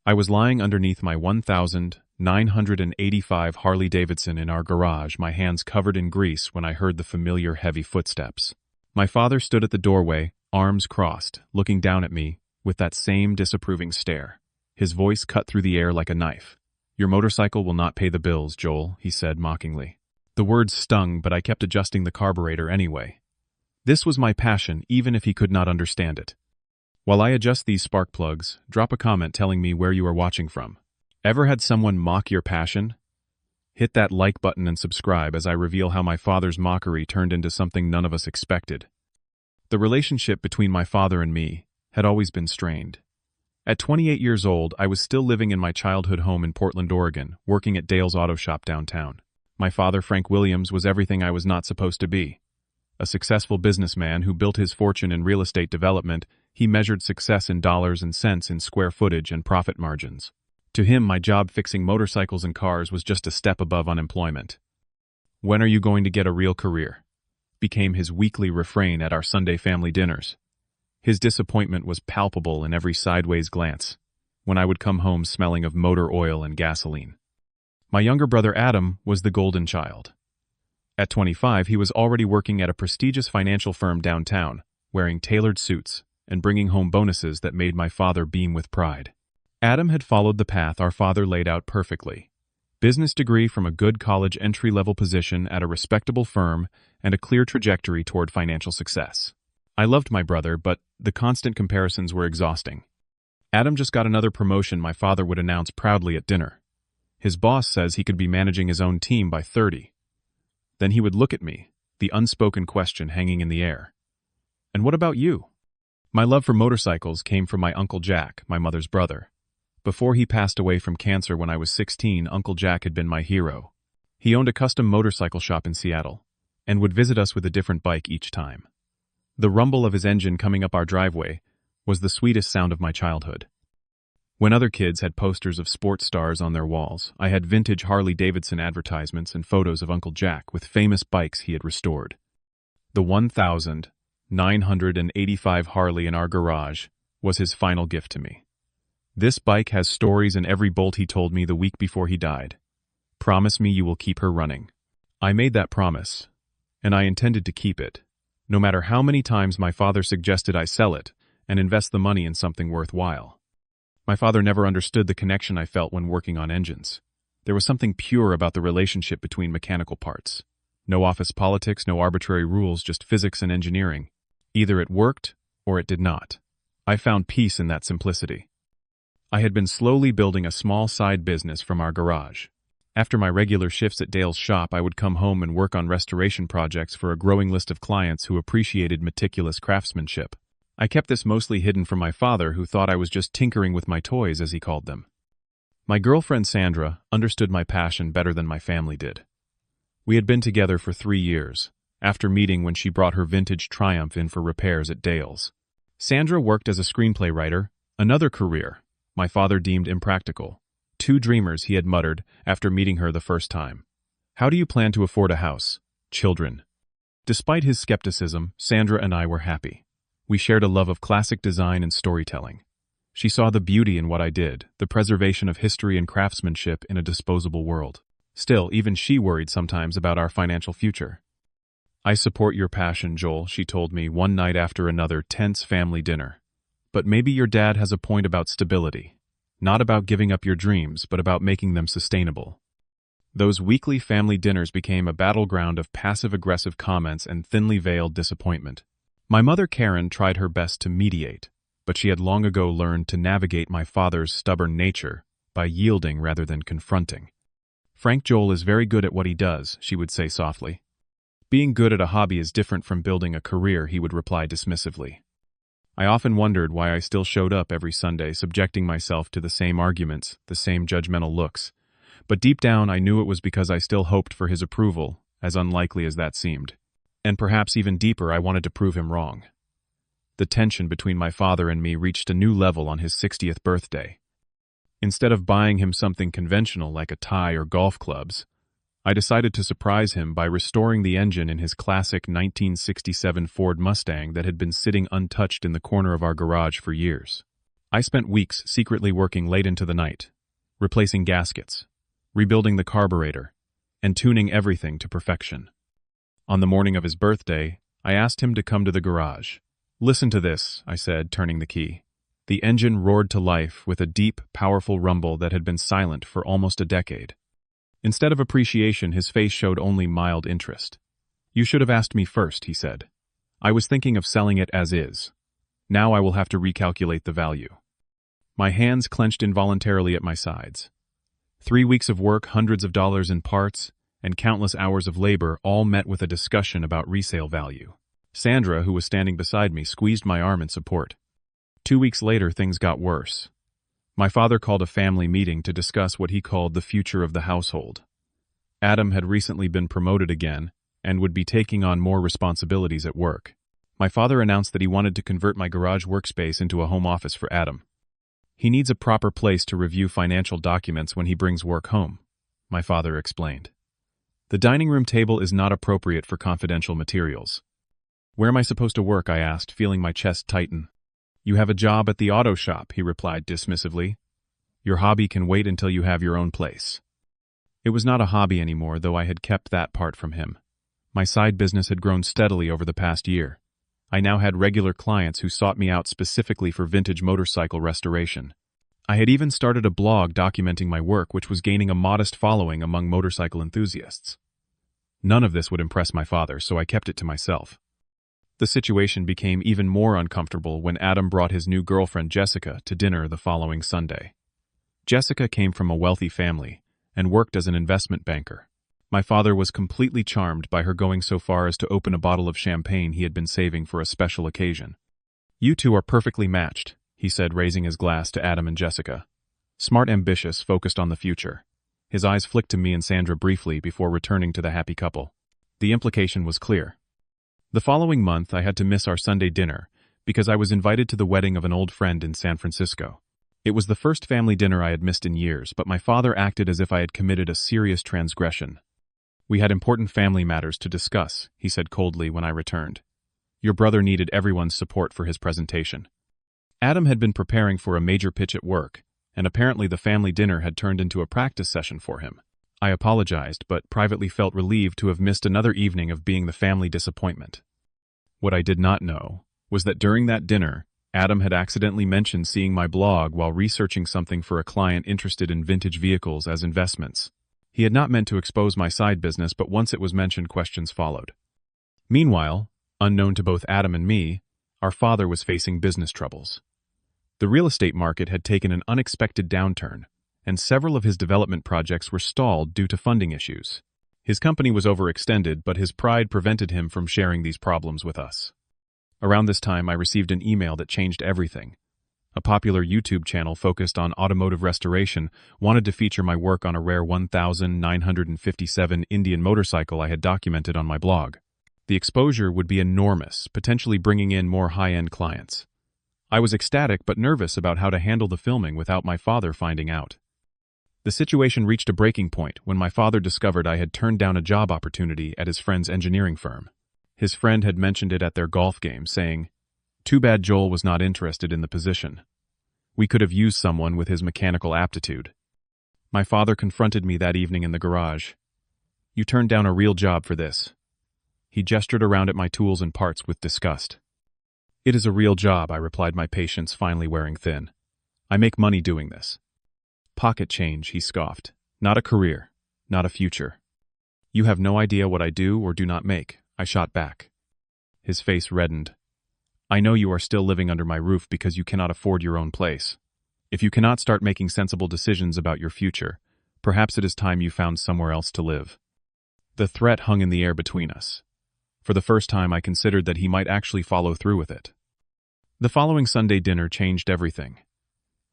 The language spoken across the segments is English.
I was lying underneath my 1985 Harley-Davidson in our garage, my hands covered in grease, when I heard the familiar heavy footsteps. My father stood at the doorway, arms crossed, looking down at me with that same disapproving stare. His voice cut through the air like a knife. "Your motorcycle will not pay the bills, Joel," he said mockingly. The words stung, but I kept adjusting the carburetor anyway. This was my passion, even if he could not understand it. While I adjust these spark plugs, drop a comment telling me where you are watching from. Ever had someone mock your passion? Hit that like button and subscribe as I reveal how my father's mockery turned into something none of us expected. The relationship between my father and me had always been strained. At 28 years old, I was still living in my childhood home in Portland, Oregon, working at Dale's Auto Shop downtown. My father, Frank Williams, was everything I was not supposed to be. A successful businessman who built his fortune in real estate development, he measured success in dollars and cents in square footage and profit margins. To him, my job fixing motorcycles and cars was just a step above unemployment. "When are you going to get a real career?" became his weekly refrain at our Sunday family dinners. His disappointment was palpable in every sideways glance, when I would come home smelling of motor oil and gasoline. My younger brother Adam was the golden child. At 25, he was already working at a prestigious financial firm downtown, wearing tailored suits and bringing home bonuses that made my father beam with pride. Adam had followed the path our father laid out perfectly. Business degree from a good college entry-level position at a respectable firm and a clear trajectory toward financial success. I loved my brother, but the constant comparisons were exhausting. Adam just got another promotion, my father would announce proudly at dinner. His boss says he could be managing his own team by 30. Then he would look at me, the unspoken question hanging in the air. "And what about you?" My love for motorcycles came from my Uncle Jack, my mother's brother. Before he passed away from cancer when I was 16, Uncle Jack had been my hero. He owned a custom motorcycle shop in Seattle, and would visit us with a different bike each time. The rumble of his engine coming up our driveway was the sweetest sound of my childhood. When other kids had posters of sports stars on their walls, I had vintage Harley-Davidson advertisements and photos of Uncle Jack with famous bikes he had restored. The 1985 Harley in our garage was his final gift to me. "This bike has stories in every bolt," he told me the week before he died. "Promise me you will keep her running." I made that promise, and I intended to keep it, no matter how many times my father suggested I sell it and invest the money in something worthwhile. My father never understood the connection I felt when working on engines. There was something pure about the relationship between mechanical parts. No office politics, no arbitrary rules, just physics and engineering. Either it worked, or it did not. I found peace in that simplicity. I had been slowly building a small side business from our garage. After my regular shifts at Dale's shop, I would come home and work on restoration projects for a growing list of clients who appreciated meticulous craftsmanship. I kept this mostly hidden from my father, who thought I was just tinkering with my toys, as he called them. My girlfriend Sandra understood my passion better than my family did. We had been together for 3 years, after meeting when she brought her vintage Triumph in for repairs at Dale's. Sandra worked as a screenplay writer, another career my father deemed impractical. "Two dreamers," he had muttered after meeting her the first time. "How do you plan to afford a house? Children?" Despite his skepticism, Sandra and I were happy. We shared a love of classic design and storytelling. She saw the beauty in what I did, the preservation of history and craftsmanship in a disposable world. Still, even she worried sometimes about our financial future. "I support your passion, Joel," she told me one night after another tense family dinner. "But maybe your dad has a point about stability. Not about giving up your dreams, but about making them sustainable." Those weekly family dinners became a battleground of passive-aggressive comments and thinly veiled disappointment. My mother Karen tried her best to mediate, but she had long ago learned to navigate my father's stubborn nature by yielding rather than confronting. "Frank Joel is very good at what he does," she would say softly. "Being good at a hobby is different from building a career," he would reply dismissively. I often wondered why I still showed up every Sunday, subjecting myself to the same arguments, the same judgmental looks. But deep down, I knew it was because I still hoped for his approval, as unlikely as that seemed. And perhaps even deeper, I wanted to prove him wrong. The tension between my father and me reached a new level on his 60th birthday. Instead of buying him something conventional like a tie or golf clubs, I decided to surprise him by restoring the engine in his classic 1967 Ford Mustang that had been sitting untouched in the corner of our garage for years. I spent weeks secretly working late into the night, replacing gaskets, rebuilding the carburetor, and tuning everything to perfection. On the morning of his birthday, I asked him to come to the garage. "Listen to this," I said, turning the key. The engine roared to life with a deep, powerful rumble that had been silent for almost a decade. Instead of appreciation, his face showed only mild interest. "You should have asked me first," he said. "I was thinking of selling it as is. Now I will have to recalculate the value." My hands clenched involuntarily at my sides. 3 weeks of work, hundreds of dollars in parts, and countless hours of labor all met with a discussion about resale value. Sandra, who was standing beside me, squeezed my arm in support. 2 weeks later, things got worse. My father called a family meeting to discuss what he called the future of the household. Adam had recently been promoted again and would be taking on more responsibilities at work. My father announced that he wanted to convert my garage workspace into a home office for Adam. "He needs a proper place to review financial documents when he brings work home," my father explained. "The dining room table is not appropriate for confidential materials." "Where am I supposed to work?" I asked, feeling my chest tighten. "You have a job at the auto shop," he replied dismissively. "Your hobby can wait until you have your own place." It was not a hobby anymore, though I had kept that part from him. My side business had grown steadily over the past year. I now had regular clients who sought me out specifically for vintage motorcycle restoration. I had even started a blog documenting my work, which was gaining a modest following among motorcycle enthusiasts. None of this would impress my father, so I kept it to myself. The situation became even more uncomfortable when Adam brought his new girlfriend Jessica to dinner the following Sunday. Jessica came from a wealthy family and worked as an investment banker. My father was completely charmed by her, going so far as to open a bottle of champagne he had been saving for a special occasion. "You two are perfectly matched," he said, raising his glass to Adam and Jessica. "Smart, ambitious, focused on the future." His eyes flicked to me and Sandra briefly before returning to the happy couple. The implication was clear. The following month, I had to miss our Sunday dinner because I was invited to the wedding of an old friend in San Francisco. It was the first family dinner I had missed in years, but my father acted as if I had committed a serious transgression. "We had important family matters to discuss," he said coldly when I returned. "Your brother needed everyone's support for his presentation." Adam had been preparing for a major pitch at work, and apparently the family dinner had turned into a practice session for him. I apologized, but privately felt relieved to have missed another evening of being the family disappointment. What I did not know was that during that dinner, Adam had accidentally mentioned seeing my blog while researching something for a client interested in vintage vehicles as investments. He had not meant to expose my side business, but once it was mentioned, questions followed. Meanwhile, unknown to both Adam and me, our father was facing business troubles. The real estate market had taken an unexpected downturn, and several of his development projects were stalled due to funding issues. His company was overextended, but his pride prevented him from sharing these problems with us. Around this time, I received an email that changed everything. A popular YouTube channel focused on automotive restoration wanted to feature my work on a rare 1957 Indian motorcycle I had documented on my blog. The exposure would be enormous, potentially bringing in more high-end clients. I was ecstatic but nervous about how to handle the filming without my father finding out. The situation reached a breaking point when my father discovered I had turned down a job opportunity at his friend's engineering firm. His friend had mentioned it at their golf game, saying, "Too bad Joel was not interested in the position. We could have used someone with his mechanical aptitude." My father confronted me that evening in the garage. "You turned down a real job for this." He gestured around at my tools and parts with disgust. "It is a real job," I replied, my patience finally wearing thin. "I make money doing this." "Pocket change," he scoffed. "Not a career, not a future." "You have no idea what I do or do not make," I shot back. His face reddened. "I know you are still living under my roof because you cannot afford your own place. If you cannot start making sensible decisions about your future, perhaps it is time you found somewhere else to live." The threat hung in the air between us. For the first time, I considered that he might actually follow through with it. The following Sunday dinner changed everything.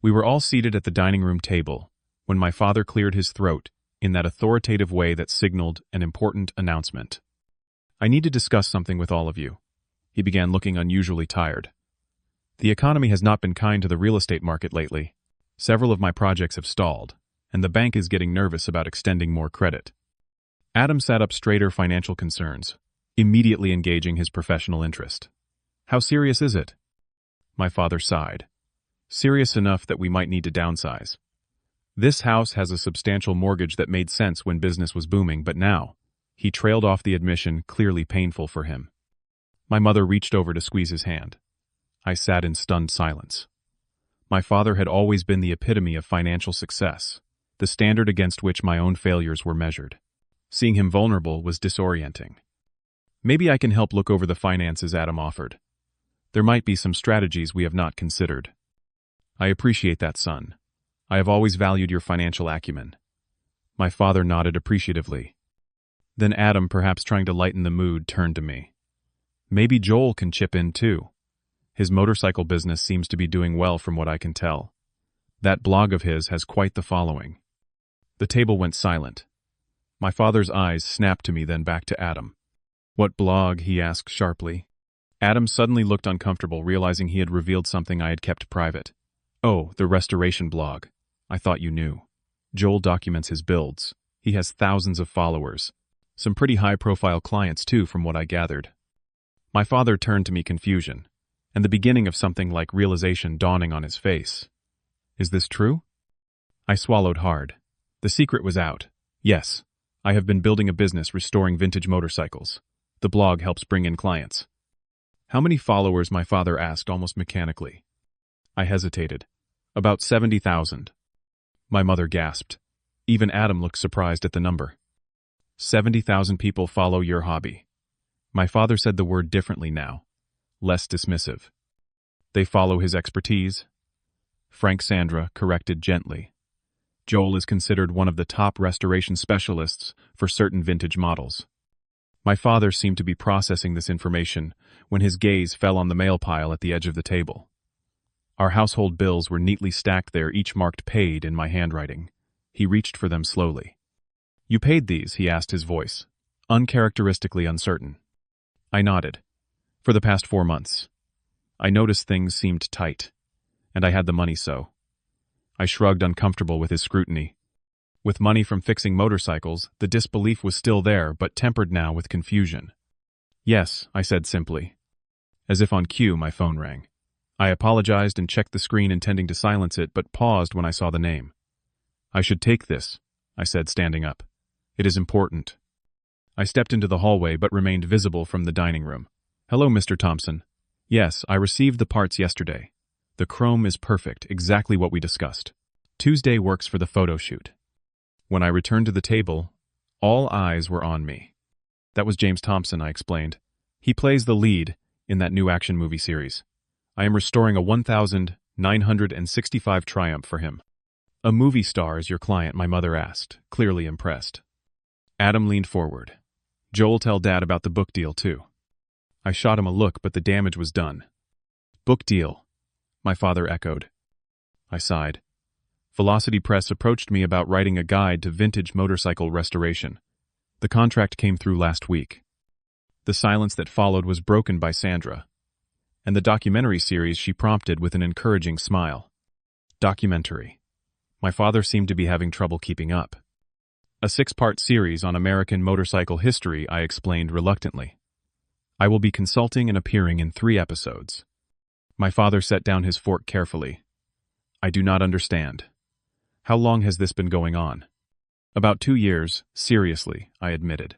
We were all seated at the dining room table when my father cleared his throat in that authoritative way that signaled an important announcement. "I need to discuss something with all of you." He began, looking unusually tired. "The economy has not been kind to the real estate market lately. Several of my projects have stalled, and the bank is getting nervous about extending more credit." Adam sat up straighter. Financial concerns, immediately engaging his professional interest. "How serious is it?" My father sighed. Serious enough that we might need to downsize. This house has a substantial mortgage that made sense when business was booming, but now, he trailed off the admission, clearly painful for him. My mother reached over to squeeze his hand. I sat in stunned silence. My father had always been the epitome of financial success, the standard against which my own failures were measured. Seeing him vulnerable was disorienting. Maybe I can help look over the finances, Adam offered. There might be some strategies we have not considered. I appreciate that, son. I have always valued your financial acumen. My father nodded appreciatively. Then Adam, perhaps trying to lighten the mood, turned to me. Maybe Joel can chip in too. His motorcycle business seems to be doing well from what I can tell. That blog of his has quite the following. The table went silent. My father's eyes snapped to me, then back to Adam. What blog? He asked sharply. Adam suddenly looked uncomfortable, realizing he had revealed something I had kept private. Oh, the restoration blog. I thought you knew. Joel documents his builds. He has thousands of followers. Some pretty high-profile clients too, from what I gathered. My father turned to me, confusion, and the beginning of something like realization dawning on his face. Is this true? I swallowed hard. The secret was out. Yes, I have been building a business restoring vintage motorcycles. The blog helps bring in clients. How many followers? My father asked almost mechanically. I hesitated. About 70,000. My mother gasped. Even Adam looked surprised at the number. 70,000 people follow your hobby. My father said the word differently now, less dismissive. They follow his expertise? Frank Sandra corrected gently. Joel is considered one of the top restoration specialists for certain vintage models. My father seemed to be processing this information when his gaze fell on the mail pile at the edge of the table. Our household bills were neatly stacked there, each marked paid in my handwriting. He reached for them slowly. You paid these? He asked, his voice uncharacteristically uncertain. I nodded. For the past 4 months. I noticed things seemed tight, and I had the money, so. I shrugged, uncomfortable with his scrutiny. With money from fixing motorcycles, the disbelief was still there, but tempered now with confusion. Yes, I said simply. As if on cue, my phone rang. I apologized and checked the screen, intending to silence it, but paused when I saw the name. I should take this, I said, standing up. It is important. I stepped into the hallway but remained visible from the dining room. Hello, Mr. Thompson. Yes, I received the parts yesterday. The chrome is perfect, exactly what we discussed. Tuesday works for the photo shoot. When I returned to the table, all eyes were on me. That was James Thompson, I explained. He plays the lead in that new action movie series. I am restoring a 1,965 Triumph for him. A movie star is your client? My mother asked, clearly impressed. Adam leaned forward. Joel, tell Dad about the book deal too. I shot him a look, but the damage was done. Book deal, my father echoed. I sighed. Velocity Press approached me about writing a guide to vintage motorcycle restoration. The contract came through last week. The silence that followed was broken by Sandra, and the documentary series she prompted with an encouraging smile. Documentary. My father seemed to be having trouble keeping up. A 6-part series on American motorcycle history, I explained reluctantly. I will be consulting and appearing in 3 episodes. My father set down his fork carefully. I do not understand. How long has this been going on? About 2 years, seriously, I admitted.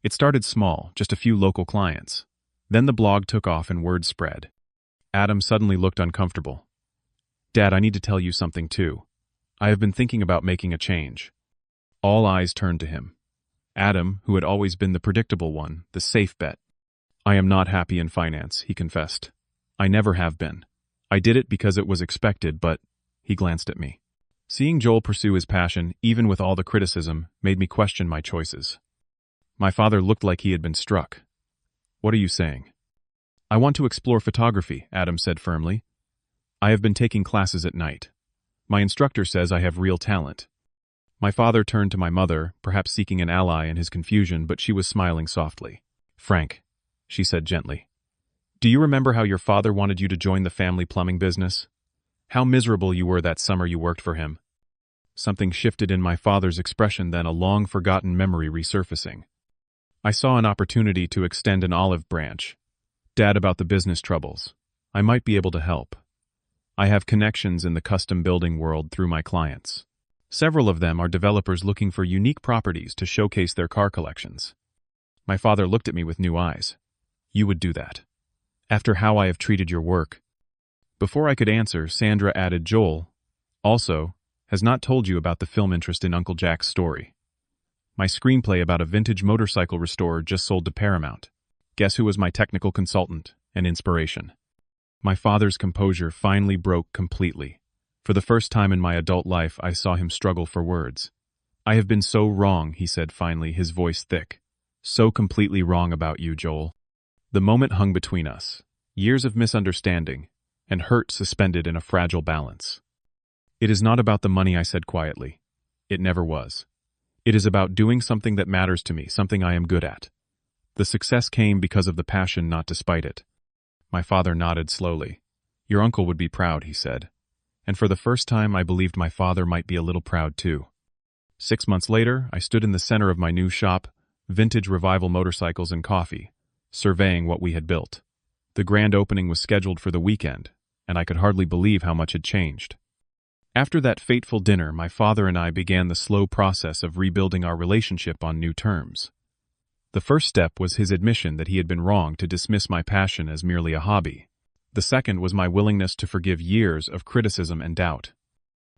It started small, just a few local clients. Then the blog took off and word spread. Adam suddenly looked uncomfortable. Dad, I need to tell you something too. I have been thinking about making a change. All eyes turned to him. Adam, who had always been the predictable one, the safe bet. I am not happy in finance, he confessed. I never have been. I did it because it was expected, but... He glanced at me. Seeing Joel pursue his passion, even with all the criticism, made me question my choices. My father looked like he had been struck. What are you saying? I want to explore photography, Adam said firmly. I have been taking classes at night. My instructor says I have real talent. My father turned to my mother, perhaps seeking an ally in his confusion, but she was smiling softly. Frank, she said gently. Do you remember how your father wanted you to join the family plumbing business? How miserable you were that summer you worked for him. Something shifted in my father's expression, then a long-forgotten memory resurfacing. I saw an opportunity to extend an olive branch. Dad, about the business troubles. I might be able to help. I have connections in the custom building world through my clients. Several of them are developers looking for unique properties to showcase their car collections. My father looked at me with new eyes. You would do that. After how I have treated your work. Before I could answer, Sandra added, Joel, also, has not told you about the film interest in Uncle Jack's story. My screenplay about a vintage motorcycle restorer just sold to Paramount. Guess who was my technical consultant and inspiration? My father's composure finally broke completely. For the first time in my adult life, I saw him struggle for words. I have been so wrong, he said finally, his voice thick. So completely wrong about you, Joel. The moment hung between us. Years of misunderstanding, and hurt suspended in a fragile balance. It is not about the money, I said quietly. It never was. It is about doing something that matters to me, something I am good at. The success came because of the passion, not despite it. My father nodded slowly. Your uncle would be proud, he said. And for the first time, I believed my father might be a little proud too. 6 months later, I stood in the center of my new shop, Vintage Revival Motorcycles and Coffee, surveying what we had built. The grand opening was scheduled for the weekend, and I could hardly believe how much had changed. After that fateful dinner, my father and I began the slow process of rebuilding our relationship on new terms. The first step was his admission that he had been wrong to dismiss my passion as merely a hobby. The second was my willingness to forgive years of criticism and doubt.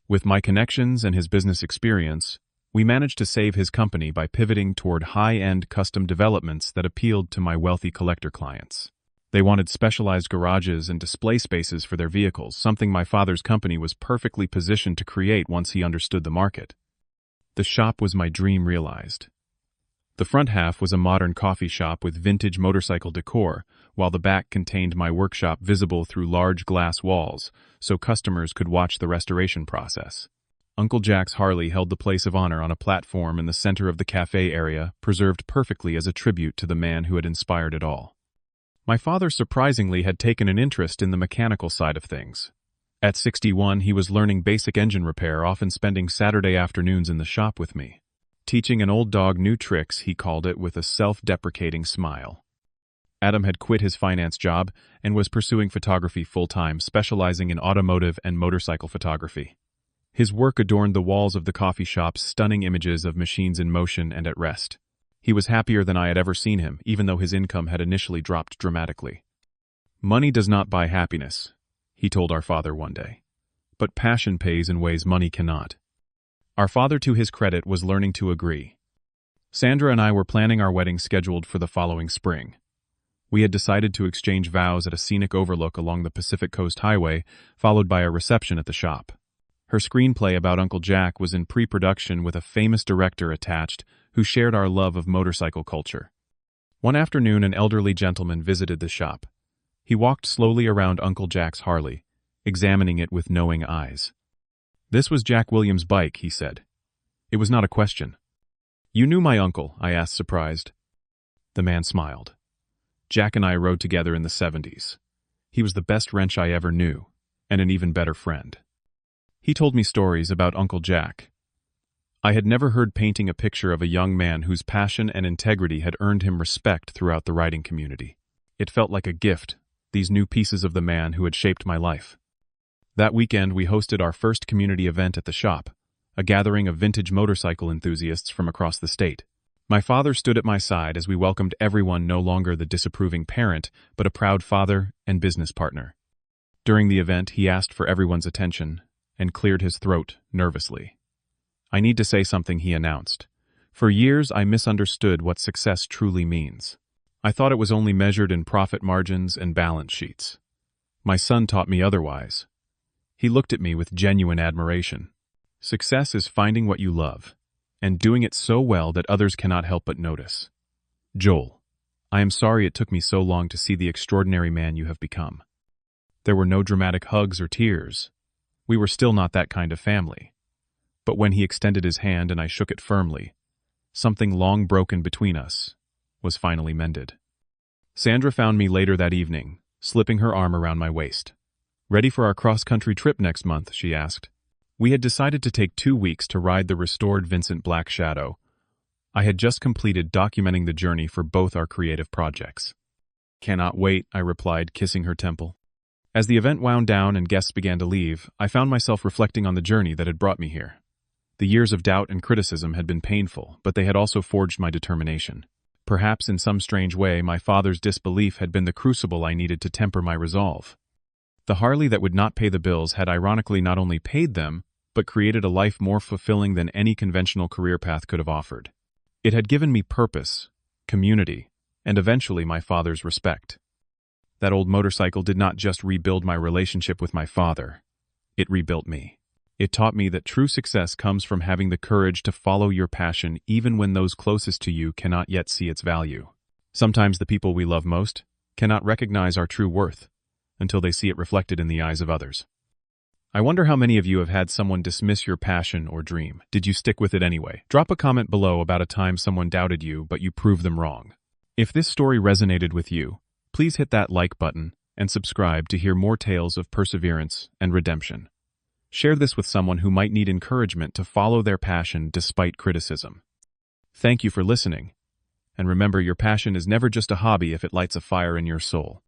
With my connections and his business experience, we managed to save his company by pivoting toward high-end custom developments that appealed to my wealthy collector clients. They wanted specialized garages and display spaces for their vehicles, something my father's company was perfectly positioned to create once he understood the market. The shop was my dream realized. The front half was a modern coffee shop with vintage motorcycle decor, while the back contained my workshop visible through large glass walls, so customers could watch the restoration process. Uncle Jack's Harley held the place of honor on a platform in the center of the cafe area, preserved perfectly as a tribute to the man who had inspired it all. My father surprisingly had taken an interest in the mechanical side of things. At 61, he was learning basic engine repair, often spending Saturday afternoons in the shop with me. Teaching an old dog new tricks, he called it with a self-deprecating smile. Adam had quit his finance job and was pursuing photography full-time, specializing in automotive and motorcycle photography. His work adorned the walls of the coffee shop's stunning images of machines in motion and at rest. He was happier than I had ever seen him, even though his income had initially dropped dramatically. Money does not buy happiness, he told our father one day. But passion pays in ways money cannot. Our father, to his credit, was learning to agree. Sandra and I were planning our wedding scheduled for the following spring. We had decided to exchange vows at a scenic overlook along the Pacific Coast Highway, followed by a reception at the shop. Her screenplay about Uncle Jack was in pre-production with a famous director attached who shared our love of motorcycle culture. One afternoon, an elderly gentleman visited the shop. He walked slowly around Uncle Jack's Harley, examining it with knowing eyes. This was Jack Williams' bike, he said. It was not a question. You knew my uncle, I asked, surprised. The man smiled. Jack and I rode together in the 70s. He was the best wrench I ever knew, and an even better friend. He told me stories about Uncle Jack. I had never heard painting a picture of a young man whose passion and integrity had earned him respect throughout the riding community. It felt like a gift, these new pieces of the man who had shaped my life. That weekend, we hosted our first community event at the shop, a gathering of vintage motorcycle enthusiasts from across the state. My father stood at my side as we welcomed everyone, no longer the disapproving parent, but a proud father and business partner. During the event, he asked for everyone's attention and cleared his throat nervously. I need to say something, he announced. For years, I misunderstood what success truly means. I thought it was only measured in profit margins and balance sheets. My son taught me otherwise. He looked at me with genuine admiration. Success is finding what you love, and doing it so well that others cannot help but notice. Joel, I am sorry it took me so long to see the extraordinary man you have become. There were no dramatic hugs or tears. We were still not that kind of family. But when he extended his hand and I shook it firmly, something long broken between us was finally mended. Sandra found me later that evening, slipping her arm around my waist. Ready for our cross-country trip next month, she asked. We had decided to take 2 weeks to ride the restored Vincent Black Shadow. I had just completed documenting the journey for both our creative projects. Cannot wait, I replied, kissing her temple. As the event wound down and guests began to leave, I found myself reflecting on the journey that had brought me here. The years of doubt and criticism had been painful, but they had also forged my determination. Perhaps in some strange way, my father's disbelief had been the crucible I needed to temper my resolve. The Harley that would not pay the bills had ironically not only paid them, but created a life more fulfilling than any conventional career path could have offered. It had given me purpose, community, and eventually my father's respect. That old motorcycle did not just rebuild my relationship with my father. It rebuilt me. It taught me that true success comes from having the courage to follow your passion even when those closest to you cannot yet see its value. Sometimes the people we love most cannot recognize our true worth until they see it reflected in the eyes of others. I wonder how many of you have had someone dismiss your passion or dream. Did you stick with it anyway? Drop a comment below about a time someone doubted you, but you proved them wrong. If this story resonated with you, please hit that like button and subscribe to hear more tales of perseverance and redemption. Share this with someone who might need encouragement to follow their passion despite criticism. Thank you for listening. And remember, your passion is never just a hobby if it lights a fire in your soul.